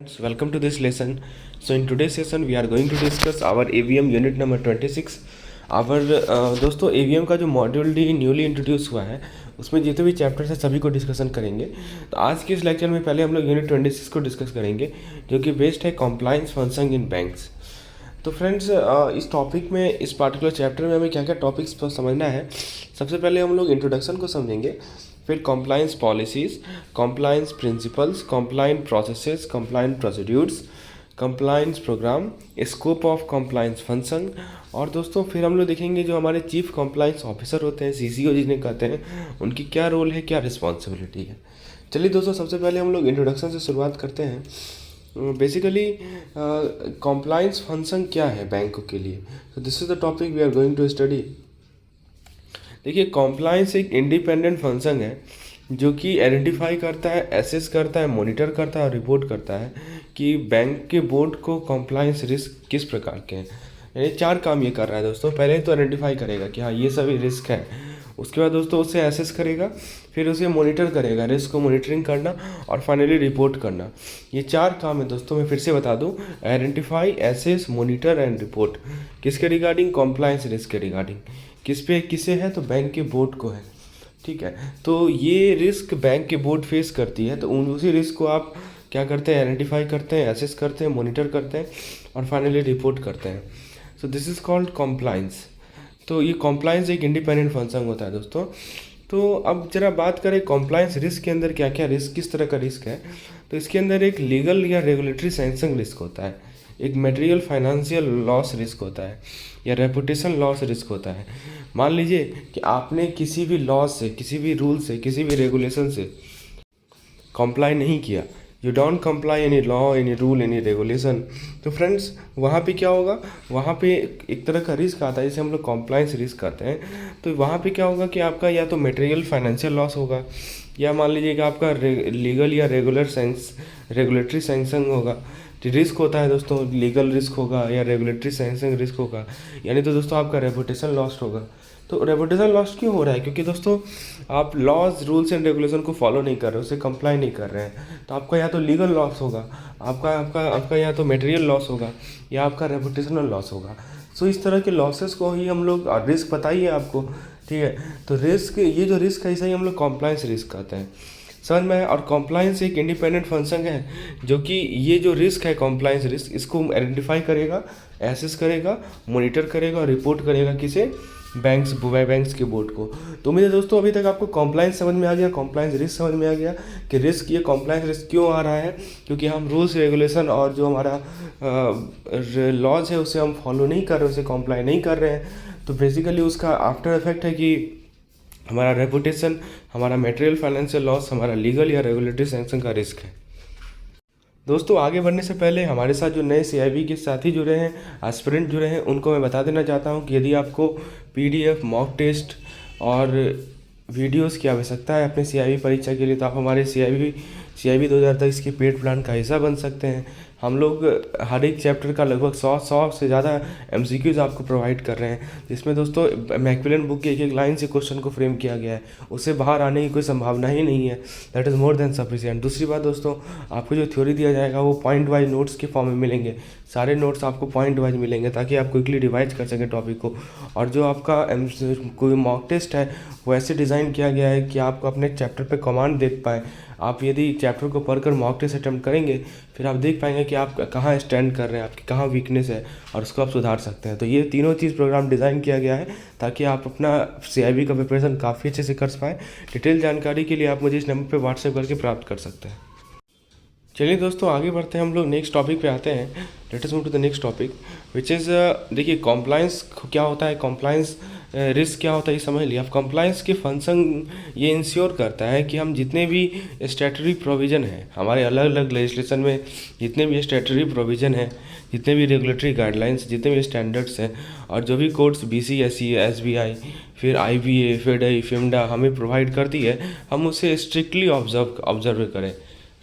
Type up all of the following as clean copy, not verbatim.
Welcome to this lesson. So in today's session we are going to discuss our AVM unit number 26. our दोस्तों AVM का जो module D newly introduce हुआ है उसमें जितने भी चैप्टर्स हैं सभी को डिस्कशन करेंगे। तो आज के इस लेक्चर में पहले हम लोग यूनिट 26 को डिस्कस करेंगे जो कि बेस्ड है कॉम्प्लाइंस फंक्शन इन बैंक्स। तो फ्रेंड्स इस टॉपिक में इस पार्टिकुलर चैप्टर में हमें क्या क्या टॉपिक्स पर समझना है। सबसे पहले हम लोग इंट्रोडक्शन को समझेंगे, फिर compliance policies, compliance principles, complaint processes, complaint procedures, compliance programme, scope of compliance function. और दोस्तों फिर हम लोग देखेंगे जो हमारे चीफ कॉम्प्लाइंस ऑफिसर होते हैं, CCO जिन्हें कहते हैं, उनकी क्या रोल है, क्या रिस्पॉन्सिबिलिटी है। चलिए दोस्तों सबसे पहले हम लोग इंट्रोडक्शन से शुरुआत करते हैं। बेसिकली कॉम्प्लाइंस फंक्शन क्या है बैंकों के लिए, तो this is the topic we are going to study. देखिए कॉम्प्लाइंस एक इंडिपेंडेंट फंक्शन है जो कि आइडेंटिफाई करता है, एसेस करता है, मॉनिटर करता है और रिपोर्ट करता है कि बैंक के बोर्ड को कॉम्प्लाइंस रिस्क किस प्रकार के हैं। यानी 4 काम ये कर रहा है दोस्तों। पहले तो आइडेंटिफाई करेगा कि हाँ ये सभी रिस्क है, उसके बाद दोस्तों उसे एसेस करेगा, फिर उसे मॉनिटर करेगा, रिस्क को मॉनिटरिंग करना और फाइनली रिपोर्ट करना। ये 4 काम है दोस्तों। मैं फिर से बता दूं, identify, assess, monitor and report. किसके रिगार्डिंग? कॉम्प्लाइंस रिस्क के रिगार्डिंग। किस पे किसे है? तो बैंक के बोर्ड को है। ठीक है, तो ये रिस्क बैंक के बोर्ड फेस करती है, तो उसी रिस्क को आप क्या करते हैं? आइडेंटिफाई करते हैं, एसेस करते हैं, मॉनिटर करते हैं और फाइनली रिपोर्ट करते हैं। सो दिस इज़ कॉल्ड कॉम्प्लाइंस। तो ये कॉम्प्लाइंस एक इंडिपेंडेंट फंक्शन होता है दोस्तों। तो अब जरा बात करें कॉम्प्लाइंस रिस्क के अंदर क्या क्या रिस्क, किस तरह का रिस्क है। तो इसके अंदर एक लीगल या रेगुलेटरी सैंक्शन रिस्क होता है, एक मटेरियल फाइनेंशियल लॉस रिस्क होता है, या रेपुटेशन लॉस रिस्क होता है। मान लीजिए कि आपने किसी भी लॉ से, किसी भी रूल से, किसी भी रेगुलेशन से कंप्लाई नहीं किया, you don't comply any law, any rule, any regulation, तो फ्रेंड्स वहाँ पे क्या होगा? वहाँ पे एक तरह का रिस्क आता है जिसे हम लोग कॉम्प्लाइंस रिस्क कहते हैं। तो वहाँ पे क्या होगा कि आपका या तो मटेरियल फाइनेंशियल लॉस होगा, या मान लीजिए कि आपका लीगल या रेगुलेटरी सैंक्शन होगा। रिस्क होता है दोस्तों, लीगल रिस्क होगा या रेगुलेटरी सैंक्शन रिस्क होगा, यानी तो दोस्तों आपका रेपुटेशन लॉस्ट होगा। तो रेपुटेशन लॉस्ट क्यों हो रहा है? क्योंकि दोस्तों आप लॉज, रूल्स एंड रेगुलेशन को फॉलो नहीं कर रहे हो, उससे कंप्लाई नहीं कर रहे हैं। तो आपका या तो लीगल लॉस होगा, आपका या तो मटेरियल लॉस होगा, या आपका रेपुटेशनल लॉस होगा। सो इस तरह के लॉसेस को ही हम लोग, रिस्क पता ही है आपको, ठीक है। तो रिस्क, ये जो रिस्क है इसे ही हम लोग कॉम्प्लाइंस रिस्क कहते हैं, समझ में। और कॉम्प्लाइंस एक इंडिपेंडेंट फंक्शन है जो कि ये जो रिस्क है कॉम्प्लाइंस रिस्क, इसको आइडेंटिफाई करेगा, एसेस करेगा, मॉनिटर करेगा और रिपोर्ट करेगा किसे? बैंक्स के बोर्ड को। तो उम्मीद है दोस्तों अभी तक आपको कॉम्प्लाइंस समझ में आ गया, कॉम्प्लाइंस रिस्क समझ में आ गया कि रिस्क, ये कॉम्प्लाइंस रिस्क क्यों आ रहा है, क्योंकि हम रूल्स रेगुलेशन और जो हमारा लॉज है उसे हम फॉलो नहीं कर रहे, उसे कॉम्प्लाई नहीं कर रहे हैं। तो बेसिकली उसका आफ्टर इफेक्ट है कि हमारा रेपुटेशन, हमारा मटेरियल फाइनेंशियल लॉस, हमारा लीगल या रेगुलेटरी सैंक्शन का रिस्क है। दोस्तों आगे बढ़ने से पहले हमारे साथ जो नए CIB के साथी जुड़े हैं, एस्पिरेंट जुड़े हैं, उनको मैं बता देना चाहता हूं कि यदि आपको PDF, मॉक टेस्ट और वीडियोस की आवश्यकता है अपने CIB परीक्षा के लिए, तो आप हमारे CIB 2023 के पेड प्लान का हिस्सा बन सकते हैं। हम लोग हर एक चैप्टर का लगभग 100 से ज़्यादा MCQs आपको प्रोवाइड कर रहे हैं, जिसमें दोस्तों मैकमिलन बुक की एक लाइन से क्वेश्चन को फ्रेम किया गया है, उससे बाहर आने की कोई संभावना ही नहीं है। That is more than sufficient. दूसरी बात दोस्तों, आपको जो थ्योरी दिया जाएगा वो पॉइंट वाइज नोट्स के फॉर्म में मिलेंगे, सारे नोट्स आपको पॉइंट वाइज मिलेंगे ताकि आप क्विकली रिवाइज कर सकें टॉपिक को। और जो आपका कोई मॉक टेस्ट है वो ऐसे डिज़ाइन किया गया है कि आपको अपने चैप्टर पे कमांड देख पाए। आप यदि चैप्टर को पढ़कर मॉक टेस्ट अटेम्प्ट करेंगे, फिर आप देख पाएंगे कि आप कहाँ स्टैंड कर रहे हैं, आपकी कहाँ वीकनेस है, और उसको आप सुधार सकते हैं। तो ये तीनों चीज़ प्रोग्राम डिज़ाइन किया गया है ताकि आप अपना CIB का प्रिपरेशन काफ़ी अच्छे से कर पाएँ। डिटेल जानकारी के लिए आप मुझे इस नंबर पर व्हाट्सएप करके प्राप्त कर सकते हैं। चलिए दोस्तों आगे बढ़ते हैं, हम लोग नेक्स्ट टॉपिक पे आते हैं। Let us move to the next topic which is, देखिए कॉम्प्लाइंस क्या होता है, कॉम्प्लाइंस रिस्क क्या होता है, ये समझ लिया। अब कॉम्प्लाइंस के फंक्शन ये इंश्योर करता है कि हम जितने भी स्टैट्यूटरी प्रोविज़न हैं हमारे अलग अलग लेजिस्लेशन में, जितने भी स्टैट्यूटरी प्रोविज़न हैं, जितने भी रेगुलेटरी गाइडलाइंस, जितने भी स्टैंडर्ड्स हैं, और जो भी कोड्स BCSE, SBI, फिर IBA, FEDI, FIMDA हमें प्रोवाइड करती है, हम उसे स्ट्रिक्टली ऑब्जर्व करें,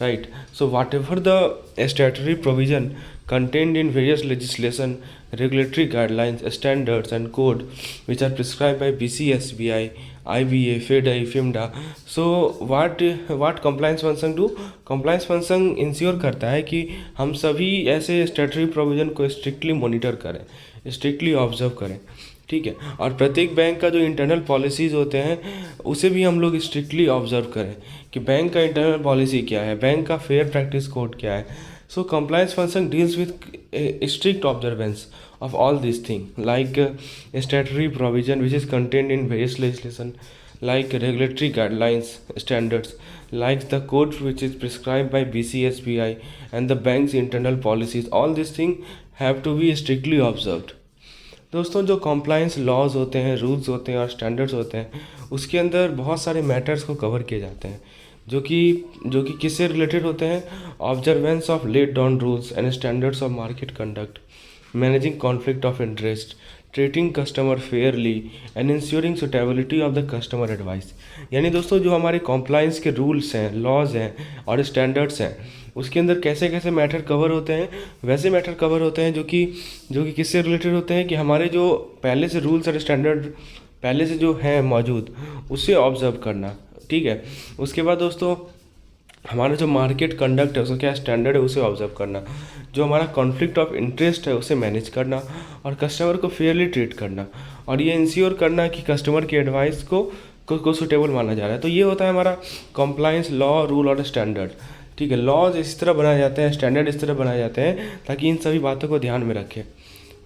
right? So whatever the statutory provision contained in various legislation, regulatory guidelines, standards and code which are prescribed by BCSBI, IBA, FEDA, FIMDA. So what compliance function do? compliance function ensure करता है कि हम सभी ऐसे statutory provision को strictly monitor करें, strictly observe करें, ठीक है। और प्रत्येक बैंक का जो इंटरनल पॉलिसीज़ होते हैं उसे भी हम लोग स्ट्रिक्टली ऑब्जर्व करें कि बैंक का इंटरनल पॉलिसी क्या है, बैंक का फेयर प्रैक्टिस कोड क्या है। So compliance function deals with strict observance of all these things, like statutory provision which is contained in various legislation, like regulatory guidelines, standards, like the code which is prescribed by BCSBI and the bank's internal policies. All these things have to be strictly observed. दोस्तों, जो compliance laws होते हैं, rules होते हैं और standards होते हैं, उसके अंदर बहुत सारे मैटर्स को कवर किए जाते हैं जो कि किससे रिलेटेड होते हैं? Observance of laid down rules and standards of market conduct, managing conflict of interest, treating customer Fairlie and ensuring suitability of the customer advice. यानी दोस्तों, जो हमारे कॉम्प्लाइंस के रूल्स हैं, लॉज हैं और स्टैंडर्ड्स हैं, उसके अंदर कैसे कैसे मैटर कवर होते हैं? वैसे मैटर कवर होते हैं जो कि किससे रिलेटेड होते हैं कि हमारे जो पहले से रूल्स और स्टैंडर्ड पहले से जो हैं मौजूद, उससे ऑब्जर्व करना, ठीक है। उसके बाद दोस्तों, हमारा जो मार्केट कंडक्ट है, उसका क्या स्टैंडर्ड है, उसे ऑब्जर्व करना, जो हमारा कॉन्फ्लिक्ट ऑफ इंटरेस्ट है उसे मैनेज करना और कस्टमर को फेयरली ट्रीट करना, और ये इंश्योर करना कि कस्टमर की एडवाइस को सुटेबल माना जा रहा है। तो ये होता है हमारा कॉम्प्लायंस, लॉ, रूल और स्टैंडर्ड, ठीक है। लॉज इस तरह बनाए जाते हैं, स्टैंडर्ड इस तरह बनाए जाते हैं ताकि इन सभी बातों को ध्यान में रखें,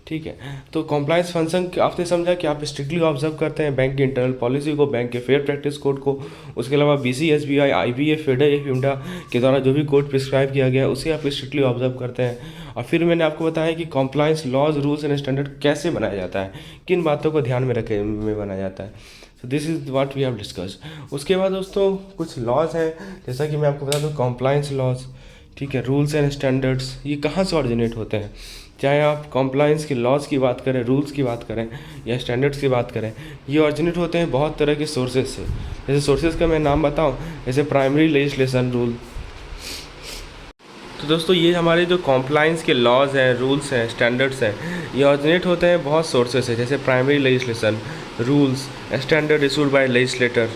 ठीक है। तो कॉम्प्लायंस फंक्शन आपने समझा कि आप स्ट्रिक्टली ऑब्जर्व करते हैं बैंक की इंटरनल पॉलिसी को, बैंक के फेयर प्रैक्टिस कोड को, उसके अलावा BCSBI, IBA, FEDA, FIMDA के द्वारा जो भी कोड प्रिस्क्राइब किया गया है उसे आप स्ट्रिक्टली ऑब्जर्व करते हैं। और फिर मैंने आपको बताया कि compliance laws, rules and standard कैसे बनाया जाता है, किन बातों को ध्यान में बनाया जाता है। So this is what we have discuss. उसके बाद दोस्तों कुछ लॉज हैं, जैसा कि मैं आपको बता दूँ, कॉम्प्लायंस लॉज, ठीक है, रूल्स एंड स्टैंडर्ड्स, ये कहाँ से ऑरिजिनेट होते हैं? चाहे आप कॉम्प्लायंस के लॉज की बात करें, रूल्स की बात करें या स्टैंडर्ड्स की बात करें, ये ऑरिजिनेट होते हैं बहुत तरह के सोर्सेज से। जैसे सोर्सेज का मैं नाम बताऊं, जैसे प्राइमरी लेजिस्लेशन रूल। तो दोस्तों, ये हमारे जो कॉम्प्लायंस के लॉज हैं, रूल्स हैं, स्टैंडर्ड्स हैं, ये ऑरिजिनेट होते हैं बहुत सोर्सेज से, जैसे primary legislation, rules, standard issued by legislator.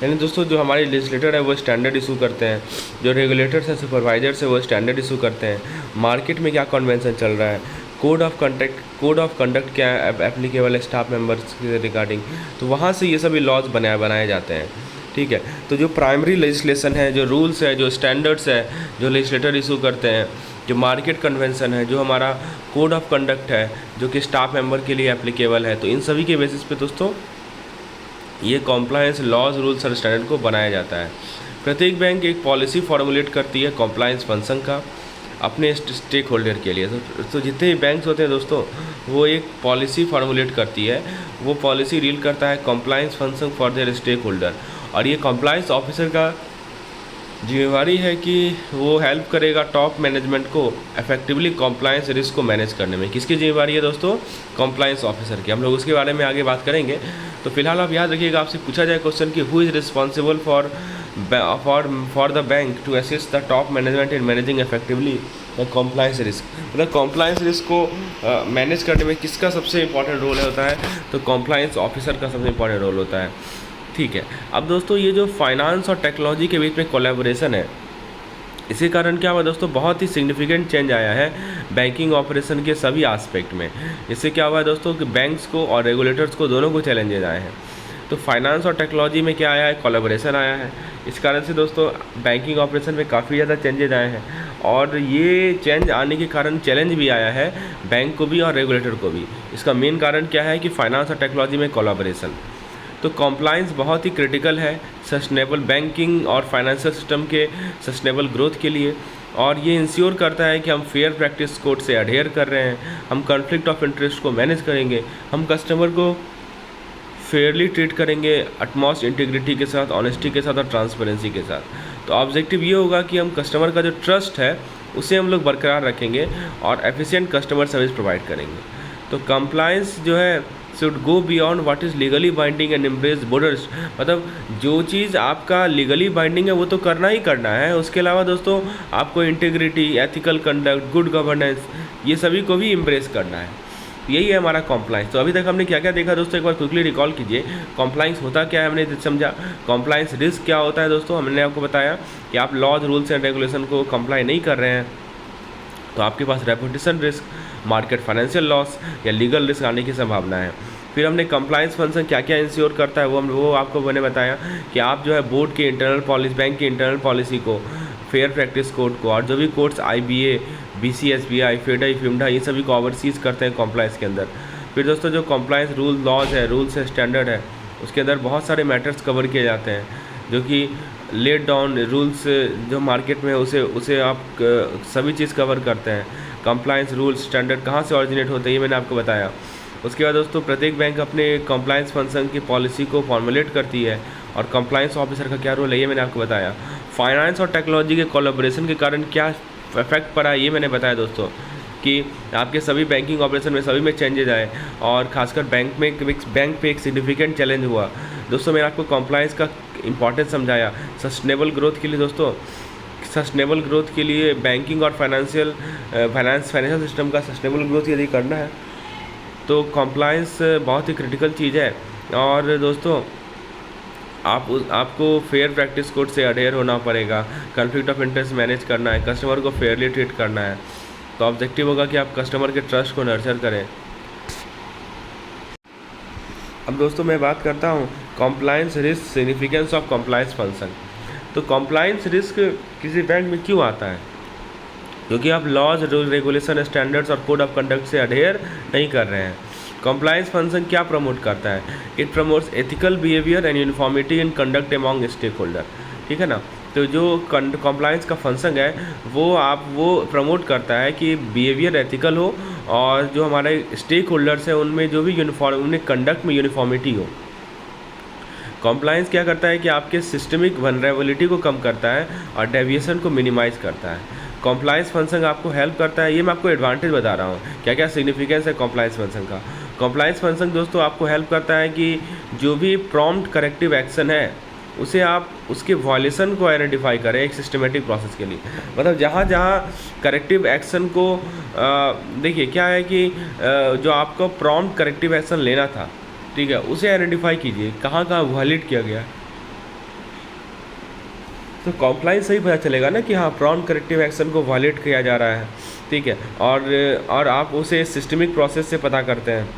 यानी दोस्तों, जो हमारे लेजिस्लेटर है वो स्टैंडर्ड इशू करते हैं, जो रेगुलेटर्स हैं, सुपरवाइजर्स है, वो स्टैंडर्ड इशू करते हैं। मार्केट में क्या कन्वेंशन चल रहा है, कोड ऑफ कंडक्ट क्या एप्लीकेबल है स्टाफ मेंबर्स के रिगार्डिंग, तो वहाँ से ये सभी लॉज बनाए जाते हैं, ठीक है। तो जो प्राइमरी लेजिस्लेशन है, जो रूल्स है, जो स्टैंडर्ड्स है, जो लेजिस्लेटर इशू करते हैं, जो मार्केट कन्वेंशन है, जो हमारा कोड ऑफ कंडक्ट है जो कि स्टाफ मेंबर के लिए एप्लीकेबल है, तो इन सभी के बेसिस पे दोस्तों ये कॉम्प्लायंस लॉज, रूल्स और स्टैंडर्ड को बनाया जाता है। प्रत्येक बैंक एक पॉलिसी फॉर्मुलेट करती है कॉम्प्लायंस फंक्शन का अपने स्टेक होल्डर के लिए। तो जितने भी बैंक्स होते हैं दोस्तों, वो एक पॉलिसी फॉर्मुलेट करती है, वो पॉलिसी डील करता है compliance function for their stakeholder, और ये कॉम्प्लायंस ऑफिसर का जिम्मेवारी है कि वो हेल्प करेगा टॉप मैनेजमेंट को इफेक्टिवली कॉम्प्लायंस रिस्क को मैनेज करने में। किसकी जिम्मेवारी है दोस्तों? कॉम्प्लायंस ऑफिसर की। हम लोग उसके बारे में आगे बात करेंगे। तो फिलहाल आप याद रखिएगा, आपसे पूछा जाए क्वेश्चन कि who is responsible for the bank to assist the top management in managing effectively the compliance risk, मतलब कॉम्प्लायंस रिस्क को मैनेज करने में किसका सबसे इंपॉर्टेंट रोल होता है? तो कॉम्प्लायंस ऑफिसर का सबसे इंपॉर्टेंट रोल होता है, ठीक है। अब दोस्तों, ये जो फाइनेंस और टेक्नोलॉजी के बीच में कोलैबोरेशन है, इसी कारण क्या हुआ दोस्तों, बहुत ही सिग्निफिकेंट चेंज आया है बैंकिंग ऑपरेशन के सभी एस्पेक्ट में। इससे क्या हुआ है दोस्तों कि बैंक्स को और रेगुलेटर्स को दोनों को चैलेंजेस आए हैं। तो फाइनेंस और टेक्नोलॉजी में क्या आया है? कोलैबोरेशन आया है। इस कारण से दोस्तों बैंकिंग ऑपरेशन में काफ़ी ज़्यादा चेंजेज आए हैं, और ये चेंज आने के कारण चैलेंज भी आया है बैंक को भी और रेगुलेटर को भी। इसका मेन कारण क्या है कि फाइनेंस और टेक्नोलॉजी में कोलैबोरेशन। तो कॉम्प्लायंस बहुत ही क्रिटिकल है सस्टेनेबल बैंकिंग और फाइनेंशियल सिस्टम के सस्टेनेबल ग्रोथ के लिए, और ये इंश्योर करता है कि हम फेयर प्रैक्टिस कोड से अडेयर कर रहे हैं, हम कॉन्फ्लिक्ट ऑफ इंटरेस्ट को मैनेज करेंगे, हम कस्टमर को फेयरली ट्रीट करेंगे अटमोस्ट इंटीग्रिटी के साथ, ऑनेस्टी के साथ और ट्रांसपेरेंसी के साथ। तो ऑब्जेक्टिव ये होगा कि हम कस्टमर का जो ट्रस्ट है उसे हम लोग बरकरार रखेंगे और एफिशिएंट कस्टमर सर्विस प्रोवाइड करेंगे। तो कंप्लायंस जो है should go beyond what is legally binding and embrace borders. मतलब जो चीज़ आपका लीगली बाइंडिंग है वो तो करना ही करना है, उसके अलावा दोस्तों आपको integrity, ethical conduct, good governance, ये सभी को भी एम्ब्रेस करना है। यही है हमारा कॉम्प्लाइंस। तो अभी तक हमने क्या क्या देखा दोस्तों, एक बार क्विकली रिकॉल कीजिए। कॉम्प्लाइंस होता क्या है हमने समझा, कॉम्प्लाइंस रिस्क क्या होता है दोस्तों, हमने आपको बताया कि आप लॉज, रूल्स एंड रेगुलेशन को कंप्लाई नहीं कर रहे हैं तो आपके पास reputation risk, market financial loss या लीगल रिस्क आने की संभावना है। फिर हमने कंप्लायंस फंक्शन क्या क्या इंश्योर करता है वो आपको मैंने बताया कि आप जो है बोर्ड के इंटरनल पॉलिसी, बैंक की इंटरनल पॉलिसी को, फेयर प्रैक्टिस कोड को, और जो भी कोड्स IBA, BC, SBI, फेडा, फिमडा, ये सभी को ओवरसीज करते हैं कॉम्प्लायंस के अंदर। फिर दोस्तों जो कॉम्प्लायंस रूल लॉज है, रूल्स है, स्टैंडर्ड है, उसके अंदर बहुत सारे मैटर्स कवर किए जाते हैं जो कि लेट डाउन रूल्स जो मार्केट में है उसे आप सभी चीज़ कवर करते हैं। कंप्लायंस रूल्स स्टैंडर्ड कहाँ से ऑरिजिनेट होते हैं ये मैंने आपको बताया। उसके बाद दोस्तों प्रत्येक बैंक अपने कंप्लायंस फंक्शन की पॉलिसी को फॉर्मुलेट करती है और कंप्लायंस ऑफिसर का क्या रोल है ये मैंने आपको बताया। फाइनेंस और टेक्नोलॉजी के कोलैबोरेशन के कारण क्या इफेक्ट पड़ा है ये मैंने बताया दोस्तों, कि आपके सभी बैंकिंग ऑपरेशन में सभी में चेंजेज आए और खासकर बैंक पे एक सिग्निफिकेंट चैलेंज हुआ। दोस्तों मैंने आपको कंप्लायंस का इंपॉर्टेंस समझाया। सस्टेनेबल ग्रोथ के लिए दोस्तों, सस्टेनेबल ग्रोथ के लिए बैंकिंग और फाइनेंशियल सिस्टम का सस्टेनेबल ग्रोथ यदि करना है तो कंप्लायंस बहुत ही क्रिटिकल चीज़ है। और दोस्तों आपको फेयर प्रैक्टिस कोड से अडेयर होना पड़ेगा, कॉन्फ्लिक्ट ऑफ इंटरेस्ट मैनेज करना है, कस्टमर को फेयरली ट्रीट करना है। तो ऑब्जेक्टिव होगा कि आप कस्टमर के ट्रस्ट को नर्चर करें। अब दोस्तों मैं बात करता हूँ compliance risk, significance of compliance function. तो कॉम्प्लायंस रिस्क किसी बैंक में क्यों आता है, क्योंकि आप लॉज, रूल, रेगुलेशन, स्टैंडर्ड्स और कोड ऑफ कंडक्ट से अडेयर नहीं कर रहे हैं। कॉम्प्लायंस फंक्शन क्या प्रमोट करता है, it promotes ethical behaviour and uniformity in conduct among stakeholder, ठीक है ना। तो जो कॉम्प्लायंस का फंक्शन है वो प्रमोट करता है कि बिहेवियर एथिकल हो और जो हमारे स्टेक होल्डर्स हैं उनमें जो भी उनमें कंडक्ट में यूनिफॉर्मिटी हो। कॉम्प्लायंस क्या करता है कि आपके सिस्टमिक वनरेबिलिटी को कम करता है और डेविएशन को मिनिमाइज़ करता है। कॉम्प्लायंस फंक्शन आपको हेल्प करता है, ये मैं आपको एडवांटेज बता रहा हूँ, क्या क्या सिग्निफिकेंस है कॉम्प्लायंस फंक्शन का। कॉम्प्लायंस फंक्शन दोस्तों आपको हेल्प करता है कि जो भी प्रॉम्प्ट करेक्टिव एक्शन है उसे आप उसके वॉयलेशन को आइडेंटिफाई करें एक सिस्टमेटिक प्रोसेस के लिए। मतलब जहाँ जहाँ करेक्टिव एक्शन को देखिए क्या है कि जो आपको प्रॉम्प्ट करेक्टिव एक्शन लेना था, ठीक है, उसे आइडेंटिफाई कीजिए कहाँ कहाँ वायलेट किया गया। तो कॉम्प्लायंस से ही पता चलेगा ना कि हाँ प्रॉम्प्ट करेक्टिव एक्शन को वायलेट किया जा रहा है, ठीक है, और आप उसे सिस्टमिक प्रोसेस से पता करते हैं।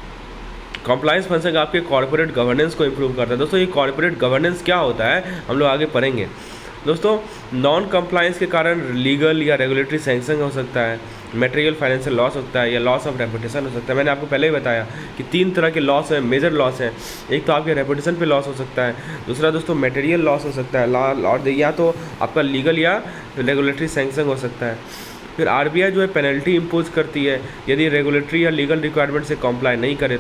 कॉम्प्लायंस फंक्शन आपके कॉर्पोरेट गवर्नेंस को इम्प्रूव करता है। दोस्तों ये कॉर्पोरेट गवर्नेंस क्या होता है हम लोग आगे पढ़ेंगे। दोस्तों नॉन कंप्लायंस के कारण लीगल या रेगुलेटरी सैंक्शन हो सकता है, मटेरियल फाइनेंशियल लॉस होता है या लॉस ऑफ रेपुटेशन हो सकता है। मैंने आपको पहले ही बताया कि 3 तरह के लॉस हैं, मेजर लॉस हैं। एक तो आपके रेपुटेशन पे लॉस हो सकता है, दूसरा दोस्तों मटेरियल लॉस हो सकता है, और या तो आपका लीगल या रेगुलेटरी सैंक्शन हो सकता है। फिर RBI जो है पेनल्टी इम्पोज करती है यदि रेगुलेटरी या लीगल रिक्वायरमेंट से कॉम्प्लाई नहीं करे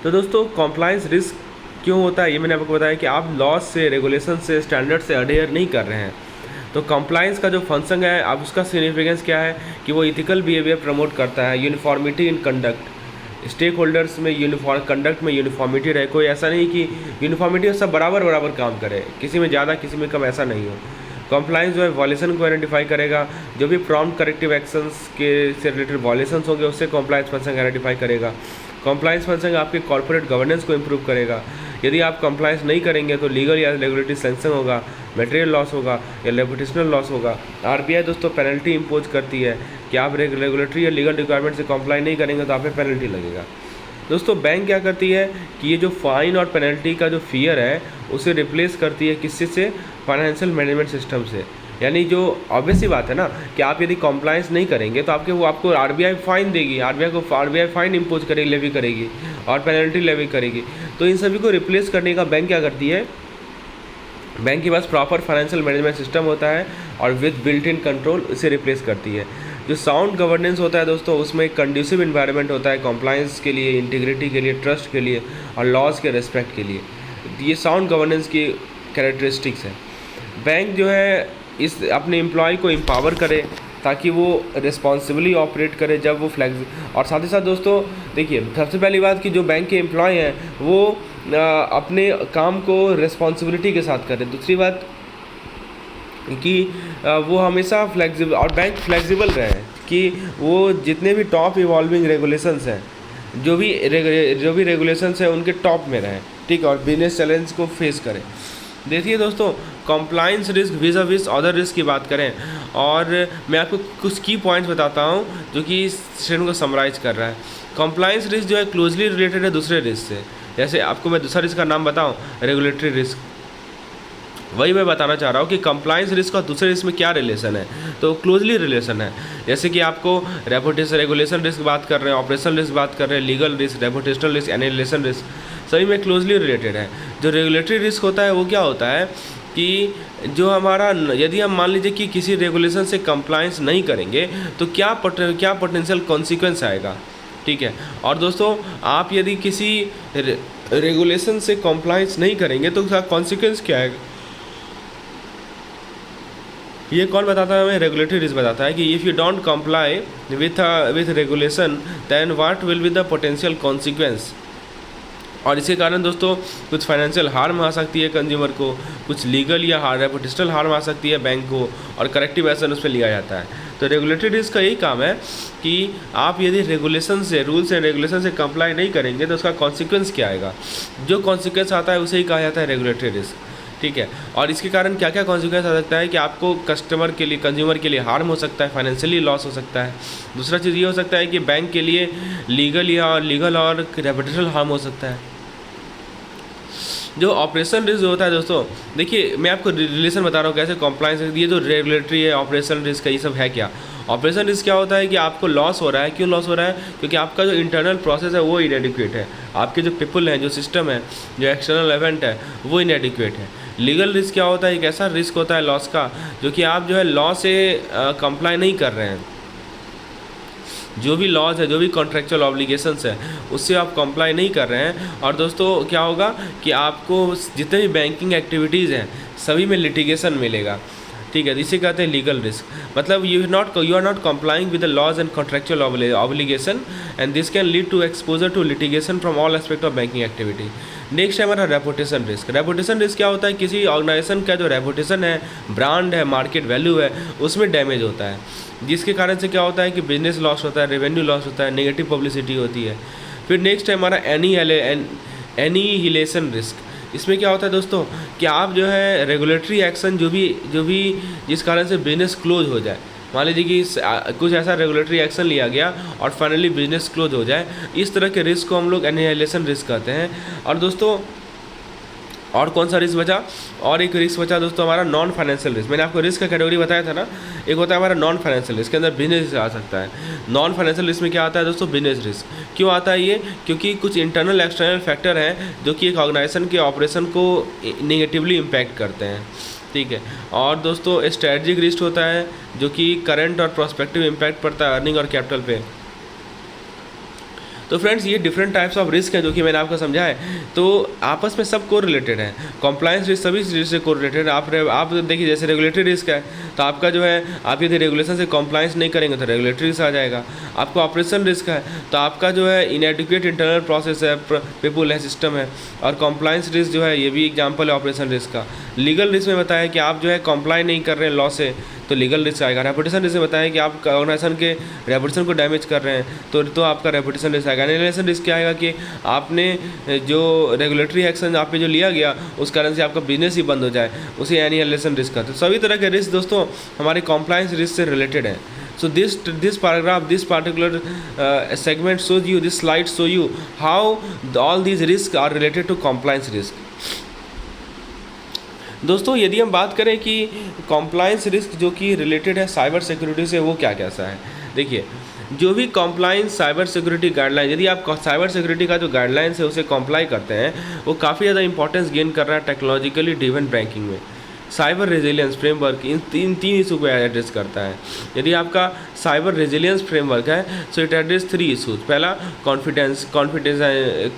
तो दोस्तों कॉम्प्लायंस रिस्क क्यों होता है ये मैंने आपको बताया कि आप लॉस से, रेगुलेशन से, स्टैंडर्ड से अडेयर नहीं कर रहे हैं। तो कॉम्प्लायंस का जो फंक्शन है अब उसका सिग्निफिकेंस क्या है कि वो इथिकल बिहेवियर प्रमोट करता है, uniformity in conduct, stakeholders में कंडक्ट में यूनिफॉर्मिटी रहे। कोई ऐसा नहीं कि यूनिफॉर्मिटी सब बराबर काम करे, किसी में ज़्यादा किसी में कम, ऐसा नहीं हो। कॉम्प्लायंस जो है वॉयलेशन को आइडेंटिफाई करेगा, जो भी प्रॉम्प्ट करेक्टिव एक्शंस के से रिलेटेड वॉयलेशंस होंगे उससे कॉम्प्लायंस फंक्शन आइडेंटिफाई करेगा। कॉम्प्लायंस फंक्शन आपके कॉर्पोरेट गवर्नेंस को इम्प्रूव करेगा। यदि आप कंप्लायंस नहीं करेंगे तो लीगल या रेगुलेटरी सैंक्शन होगा, मटेरियल लॉस होगा या रेपुटेशनल लॉस होगा। RBI दोस्तों पेनल्टी इम्पोज करती है कि आप रेगुलेटरी या लीगल रिक्वायरमेंट से कंप्लाई नहीं करेंगे तो आप पे पेनल्टी लगेगा। दोस्तों बैंक क्या करती है कि ये जो फाइन और पेनल्टी का जो फियर है उसे रिप्लेस करती है किससे से, फाइनेंशियल मैनेजमेंट सिस्टम से। यानी जो ऑब्वियस सी बात है ना कि आप यदि कॉम्प्लायंस नहीं करेंगे तो आपको RBI फाइन देगी, RBI फाइन इम्पोज करेगी, लेवी करेगी और पेनल्टी लेवी करेगी। तो इन सभी को रिप्लेस करने का बैंक क्या करती है, बैंक के पास प्रॉपर फाइनेंशियल मैनेजमेंट सिस्टम होता है और विद बिल्ट इन कंट्रोल इसे रिप्लेस करती है। जो साउंड गवर्नेंस होता है दोस्तों उसमें एक कंड्यूसिव इन्वायरमेंट होता है कॉम्प्लायंस के लिए, इंटीग्रिटी के लिए, ट्रस्ट के लिए और लॉज के रिस्पेक्ट के लिए। ये साउंड गवर्नेंस की कैरेक्टरिस्टिक्स है। बैंक जो है इस अपने एम्प्लॉय को एम्पावर करे ताकि वो रिस्पॉन्सिबली ऑपरेट करे जब वो फ्लैक्स। और साथ ही साथ दोस्तों देखिए, सबसे पहली बात कि जो बैंक के एम्प्लॉय हैं वो अपने काम को रिस्पॉन्सिबिलिटी के साथ करें। दूसरी बात कि वो हमेशा फ्लेक्सिबल, और बैंक फ्लेक्सिबल रहे कि वो जितने भी टॉप इवॉल्विंग रेगुलेशंस हैं, जो भी रेगुलेशंस हैं उनके टॉप में रहें, ठीक है, और बिजनेस चैलेंज को फेस करें। देखिए दोस्तों, कंप्लाइंस रिस्क विज़ विज़ अदर रिस्क की बात करें, और मैं आपको कुछ की पॉइंट्स बताता हूँ जो कि इस सेशन को समराइज कर रहा है। कंप्लाइंस रिस्क जो है क्लोजली रिलेटेड है दूसरे रिस्क से। जैसे आपको मैं दूसरा रिस्क का नाम बताऊँ, रेगुलेटरी रिस्क, वही मैं बताना चाह रहा हूँ कि कंप्लाइंस रिस्क और दूसरे रिस्क में क्या रिलेशन है, तो क्लोजली रिलेशन है। जैसे कि आपको रेपुटेशन रिस्क बात कर रहे हैं, ऑपरेशनल रिस्क बात कर रहे हैं, legal risk, reputational risk, analysis risk, सभी में क्लोजली रिलेटेड है। जो रेगुलेटरी रिस्क होता है वो क्या होता है कि जो हमारा, यदि हम मान लीजिए कि किसी रेगुलेशन से कंप्लाइंस नहीं करेंगे तो क्या पोटेंशियल कॉन्सिक्वेंस आएगा, ठीक है। और दोस्तों, आप यदि किसी रेगुलेशन से कंप्लाइंस नहीं करेंगे तो उसका कॉन्सिक्वेंस क्या आएगा, ये कौन बताता है हमें? रेगुलेटरी रिस्क बताता है कि if you don't comply with regulation then what will be the potential consequence. और इसके कारण दोस्तों कुछ फाइनेंशियल हार्म आ सकती है कंज्यूमर को, कुछ लीगल या रेपुटेशनल हार्म आ सकती है बैंक को, और करेक्टिव एक्शन उस पर लिया जाता है। तो रेगुलेटरी रिस्क का यही काम है कि आप यदि रेगुलेशन से, रूल्स एंड रेगुलेशन से कंप्लाई नहीं करेंगे तो उसका कॉन्सिक्वेंस क्या आएगा। जो कॉन्सिक्वेंस आता है उसे ही कहा जाता है रेगुलेटरी रिस्क, ठीक है। और इसके कारण क्या क्या कॉन्सिक्वेंस आ सकता है कि आपको कस्टमर के लिए, कंज्यूमर के लिए हार्म हो सकता है, फाइनेंशियली लॉस हो सकता है। दूसरा चीज़ ये हो सकता है कि बैंक के लिए लीगल और रेपुटेशनल हार्म हो सकता है। जो ऑपरेशन रिस्क होता है दोस्तों, देखिए मैं आपको रिलेशन बता रहा हूँ कैसे कंप्लायंस, ये जो रेगुलेटरी है, ऑपरेशन रिस्क है, ये सब है क्या। ऑपरेशन रिस्क क्या होता है कि आपको लॉस हो रहा है। क्यों लॉस हो रहा है? क्योंकि आपका जो इंटरनल प्रोसेस है वो इनएडिक्वेट है, आपके जो पीपल हैं, जो सिस्टम है, जो एक्सटर्नल इवेंट है वो इनएडिक्वेट है। लीगल रिस्क क्या होता है? एक ऐसा रिस्क होता है लॉस का, जो कि आप जो है लॉ से कंप्लाई नहीं कर रहे हैं। जो भी लॉज है, जो भी कॉन्ट्रेक्चुअल ऑब्लिगेशंस है, उससे आप कंप्लाई नहीं कर रहे हैं। और दोस्तों क्या होगा कि आपको जितने भी बैंकिंग एक्टिविटीज़ हैं सभी में लिटिगेशन मिलेगा, ठीक है। इसे कहते हैं लीगल रिस्क। मतलब you are not complying with the laws and contractual obligation and this can lead to exposure to litigation from all aspect of banking activity. Next है हमारा रेपुटेशन रिस्क। रेपुटेशन रिस्क क्या होता है? किसी organisation का जो reputation है, brand है, मार्केट वैल्यू है, उसमें डैमेज होता है, जिसके कारण से क्या होता है कि बिजनेस लॉस होता है, रेवेन्यू लॉस होता है, नेगेटिव पब्लिसिटी होती है। फिर नेक्स्ट है हमारा एनीहिलेशन रिस्क। इसमें क्या होता है दोस्तों कि आप जो है रेगुलेटरी एक्शन जो भी जिस कारण से बिजनेस क्लोज हो जाए, मान लीजिए कि कुछ ऐसा रेगुलेटरी एक्शन लिया गया और फाइनली बिजनेस क्लोज हो जाए, इस तरह के रिस्क को हम लोग एनीहिलेशन रिस्क कहते हैं। और दोस्तों और कौन सा रिस्क बचा? और एक रिस्क बचा दोस्तों हमारा नॉन फाइनेंशियल रिस्क। मैंने आपको रिस्क का कैटेगरी बताया था ना, एक होता है हमारा नॉन फाइनेंशियल रिस्क, के अंदर बिजनेस रिस्क आ सकता है। नॉन फाइनेंशियल रिस्क में क्या आता है दोस्तों? Business risk. क्यों आता है ये? क्योंकि कुछ इंटरनल एक्सटर्नल फैक्टर हैं जो कि एक ऑर्गेनाइजेशन के ऑपरेशन को नेगेटिवली इम्पैक्ट करते हैं, ठीक है। और दोस्तों स्ट्रेटजिक रिस्क होता है जो कि करंट और प्रोस्पेक्टिव इम्पैक्ट पड़ता है अर्निंग और कैपिटल पे। तो फ्रेंड्स ये डिफरेंट टाइप्स ऑफ रिस्क है जो कि मैंने आपको समझा है, तो आपस में सब को रिलेटेड है। कंप्लायंस रिस्क सभी रिस्क से को रिलेटेड। आप देखिए जैसे रेगुलेटरी रिस्क है तो आपका जो है, आप यदि रेगुलेशन से कंप्लायंस नहीं करेंगे तो रेगुलेटरी रिस्क आ जाएगा। आपको ऑपरेशन रिस्क है तो आपका जो है इनएडिक्वेट इंटरनल प्रोसेस है, पीपल है, सिस्टम है। और कंप्लायंस रिस्क जो है ये भी एग्जाम्पल है ऑपरेशन रिस्क का। लीगल रिस्क में बताया कि आप जो है कंप्लाई नहीं कर रहे हैं लॉ से तो लीगल रिस्क आएगा। रेपुटेशन रिस्क में बताया कि आप ऑर्गेनाइजेशन के रेपुटेशन को डैमेज कर रहे हैं तो आपका रेपुटेशन रिस्क आएगा। एनालिसिस रिस्क क्या आएगा कि आपने जो रेगुलेटरी एक्शन आप पे जो लिया गया उस कारण से आपका बिजनेस ही बंद हो जाए, उसे एनालिसिस रिस्क कहते हैं। सभी तरह के रिस्क दोस्तों हमारे कंप्लायंस रिस्क से रिलेटेड है। So this paragraph, this particular segment shows you, this slide show you how all these risks are related to compliance risk. दोस्तों यदि हम बात करें कि कॉम्प्लाइंस रिस्क जो कि रिलेटेड है साइबर सिक्योरिटी से, वो क्या कैसा है? देखिए जो भी कॉम्प्लाइंस साइबर सिक्योरिटी गाइडलाइन, यदि आप साइबर सिक्योरिटी का जो गाइडलाइंस है उसे कॉम्प्लाई करते हैं, वो काफ़ी ज़्यादा इंपॉर्टेंस गेन कर रहा है टेक्नोलॉजिकली ड्रिवन बैंकिंग में। साइबर रेजिलियंस फ्रेमवर्क इन तीन इशू को एड्रेस करता है। यदि आपका साइबर रेजिलियंस फ्रेमवर्क है सो इट एड्रेस 3 इशूज। पहला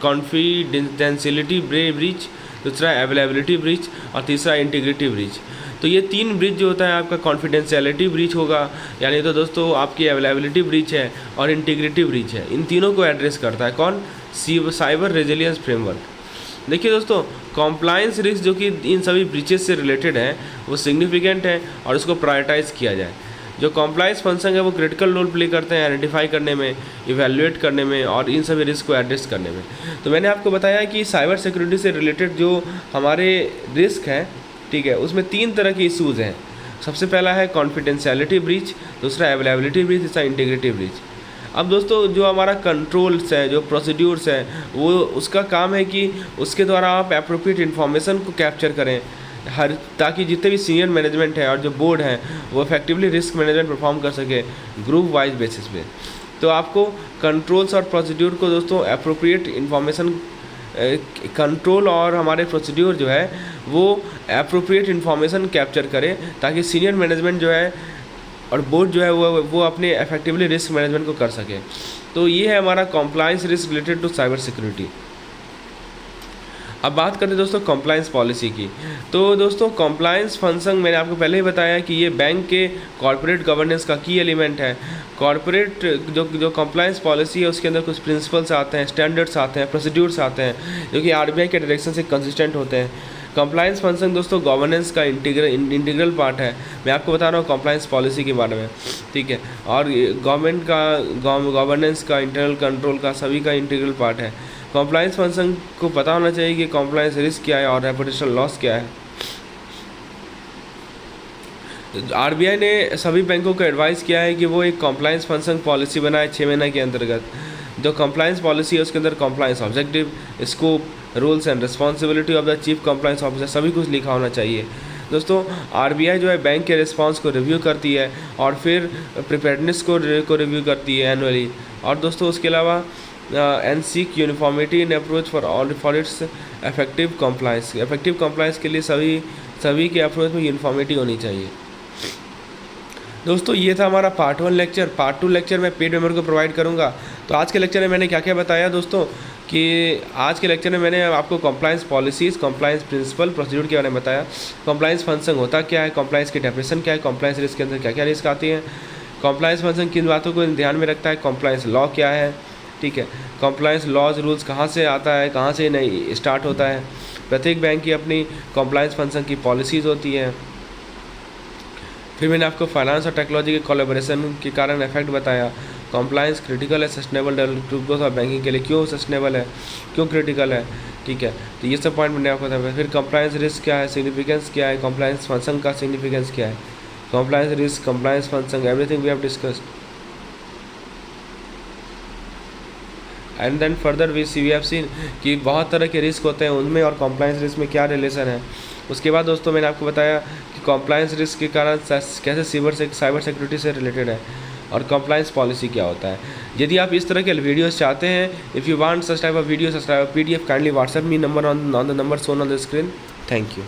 कॉन्फिडेंशियलिटी ब्रीच, दूसरा अवेलेबिलिटी ब्रीच और तीसरा इंटीग्रिटी ब्रीच। तो ये 3 ब्रीच जो होता है आपका कॉन्फिडेंशियलिटी ब्रीच होगा, यानी तो दोस्तों आपकी अवेलेबिलिटी ब्रीच है और इंटीग्रिटी ब्रीच है। इन तीनों को एड्रेस करता है कौन? Cyber resilience framework. देखिए दोस्तों, कॉम्प्लायंस रिस्क जो कि इन सभी ब्रीचेस से रिलेटेड है वो सिग्निफिकेंट है और उसको प्रायोरिटाइज किया जाए। जो कॉम्प्लायंस फंक्शन है वो क्रिटिकल रोल प्ले करते हैं आइडेंटिफाई करने में, इवैल्यूएट करने में और इन सभी रिस्क को एड्रेस करने में। तो मैंने आपको बताया कि साइबर सिक्योरिटी से रिलेटेड जो हमारे रिस्क हैं, ठीक है, उसमें 3 तरह के इशूज़ हैं। सबसे पहला है कॉन्फिडेंशियलिटी ब्रीच, दूसरा अवेलेबिलिटी ब्रीच, तीसरा इंटीग्रिटी ब्रीच। अब दोस्तों जो हमारा कंट्रोल्स है, जो प्रोसीड्यूर्स है, वो उसका काम है कि उसके द्वारा आप एप्रोप्रिएट इन्फॉर्मेशन को कैप्चर करें ताकि जितने भी सीनियर मैनेजमेंट है और जो बोर्ड है वो इफेक्टिवली रिस्क मैनेजमेंट परफॉर्म कर सके ग्रुप वाइज बेसिस पे। तो आपको कंट्रोल्स और प्रोसीड्यूर को दोस्तों एप्रोप्रिएट इन्फॉर्मेशन कंट्रोल और हमारे प्रोसीड्यूर जो है वो एप्रोप्रिएट इन्फॉर्मेशन कैप्चर करें ताकि सीनियर मैनेजमेंट जो है और बोर्ड जो है वो अपने इफेक्टिवली रिस्क मैनेजमेंट को कर सके। तो ये है हमारा compliance risk related to cyber security. अब बात करते हैं दोस्तों कॉम्प्लायंस पॉलिसी की। तो दोस्तों कॉम्प्लायंस फंक्शन मैंने आपको पहले ही बताया कि ये बैंक के कॉर्पोरेट गवर्नेंस का की एलिमेंट है। कॉर्पोरेट जो कॉम्प्लायंस पॉलिसी है उसके अंदर कुछ प्रिंसिपल्स आते हैं, स्टैंडर्ड्स आते हैं, प्रोसीड्यूर्स आते हैं जो कि आरबीआई के डायरेक्शन से कंसिस्टेंट होते हैं। कंप्लायंस फंक्शन दोस्तों गवर्नेंस का इंटीग्रल पार्ट है। मैं आपको बता रहा हूँ कंप्लायंस पॉलिसी के बारे में, ठीक है, और गवर्नमेंट का गवर्नेंस का, इंटरनल कंट्रोल का, सभी का इंटीग्रल पार्ट है। कंप्लायंस फंक्शन को पता होना चाहिए कि कंप्लायंस रिस्क क्या है और रेपुटेशनल लॉस क्या है। आरबीआई ने सभी बैंकों को एडवाइस किया है कि वो एक कंप्लायंस फंक्शन पॉलिसी बनाए 6 महीने के अंतर्गत। जो कंप्लायंस पॉलिसी है उसके अंदर compliance objective, scope, rules and responsibility of the chief compliance officer सभी कुछ लिखा होना चाहिए। दोस्तों आरबीआई जो है बैंक के रिस्पांस को रिव्यू करती है और फिर प्रिपेयर्डनेस को रिव्यू करती है एनुअली। और दोस्तों उसके अलावा and seek uniformity in approach for its effective compliance. Effective compliance के लिए सभी के अप्रोच में यूनिफॉर्मिटी होनी चाहिए। दोस्तों ये था हमारा पार्ट 1 लेक्चर। पार्ट 2 लेक्चर मैं पेड मेंबर को प्रोवाइड करूंगा। तो आज के लेक्चर में मैंने क्या क्या बताया दोस्तों, कि आज के लेक्चर में मैंने आपको compliance policies, compliance principle, procedure के बारे में बताया। कंप्लायंस फंक्शन होता क्या है, कंप्लायंस की डेफिनेशन क्या है, कंप्लायंस रिस्क के अंदर क्या क्या रिस्क आती है, कंप्लायंस फंक्शन किन बातों को ध्यान में रखता है, कंप्लायंस लॉ क्या है, ठीक है, कंप्लायंस लॉज रूल्स कहाँ से आता है, कहाँ से नहीं स्टार्ट होता है। प्रत्येक बैंक की अपनी कंप्लायंस फंक्शन की पॉलिसीज़ होती हैं। फिर मैंने आपको फाइनेंस और टेक्नोलॉजी के कोलैबोरेशन के कारण इफेक्ट बताया। कंप्लायंस क्रिटिकल है सस्टेनेबल डेवलपमेंट ऑफ बैंकिंग के लिए, क्यों सस्टेनेबल है, क्यों क्रिटिकल है, ठीक है। तो ये सब पॉइंट मैंने आपको बताया। फिर कंप्लायंस रिस्क क्या है, सिग्निफिकेंस क्या है, कंप्लायंस फंक्शन का सिग्निफिकेंस क्या है, compliance risk, compliance function, everything we have discussed. And then further we have seen कि बहुत तरह के रिस्क होते हैं, उनमें और कंप्लायंस रिस्क में क्या रिलेशन है। उसके बाद दोस्तों मैंने आपको बताया कि कंप्लायंस रिस्क के कारण कैसे साइबर सिक्योरिटी से रिलेटेड है और कंप्लायंस पॉलिसी क्या होता है। यदि आप इस तरह के वीडियोस चाहते हैं, if you want such type of video, such type of PDF, kindly WhatsApp me number on the number shown on the screen. Thank you.